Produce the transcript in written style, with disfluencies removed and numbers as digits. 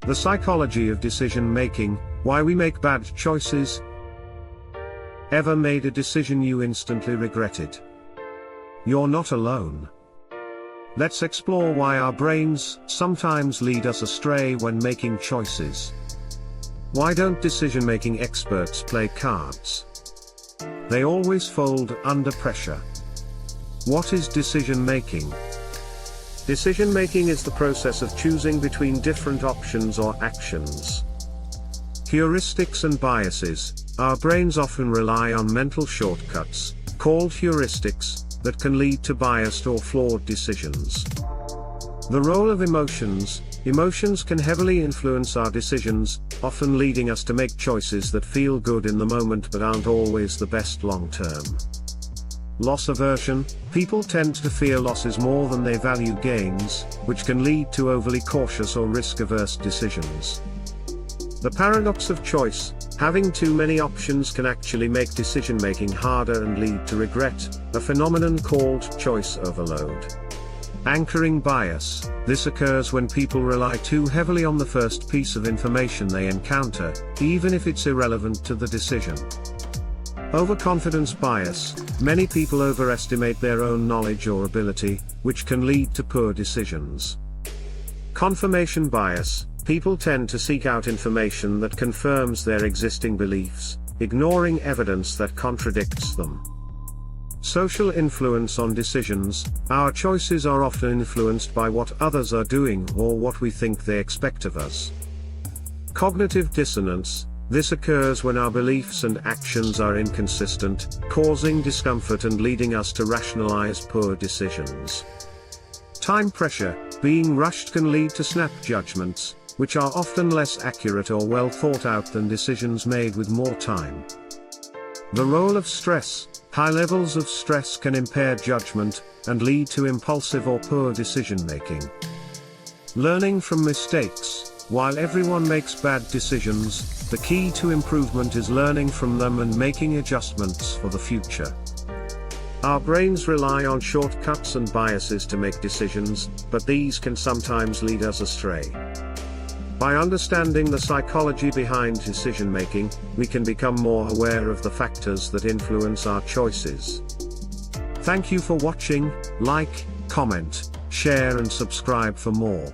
The psychology of decision-making, why we make bad choices. Ever made a decision you instantly regretted? You're not alone. Let's explore why our brains sometimes lead us astray when making choices. Why don't decision-making experts play cards? They always fold under pressure. What is decision-making? Decision-making is the process of choosing between different options or actions. Heuristics and biases. Our brains often rely on mental shortcuts, called heuristics, that can lead to biased or flawed decisions. The role of emotions. Emotions can heavily influence our decisions, often leading us to make choices that feel good in the moment but aren't always the best long-term. Loss aversion. People tend to fear losses more than they value gains, which can lead to overly cautious or risk-averse decisions. The paradox of choice. Having too many options can actually make decision-making harder and lead to regret, a phenomenon called choice overload. Anchoring bias. This occurs when people rely too heavily on the first piece of information they encounter, even if it's irrelevant to the decision. Overconfidence bias. Many people overestimate their own knowledge or ability, which can lead to poor decisions. Confirmation bias. People tend to seek out information that confirms their existing beliefs, ignoring evidence that contradicts them. Social influence on decisions. Our choices are often influenced by what others are doing or what we think they expect of us. Cognitive dissonance. This occurs when our beliefs and actions are inconsistent, causing discomfort and leading us to rationalize poor decisions. Time pressure. Being rushed can lead to snap judgments, which are often less accurate or well thought out than decisions made with more time. The role of stress. High levels of stress can impair judgment, and lead to impulsive or poor decision-making. Learning from mistakes. While everyone makes bad decisions, the key to improvement is learning from them and making adjustments for the future. Our brains rely on shortcuts and biases to make decisions, but these can sometimes lead us astray. By understanding the psychology behind decision-making, we can become more aware of the factors that influence our choices. Thank you for watching. Like, comment, share and subscribe for more.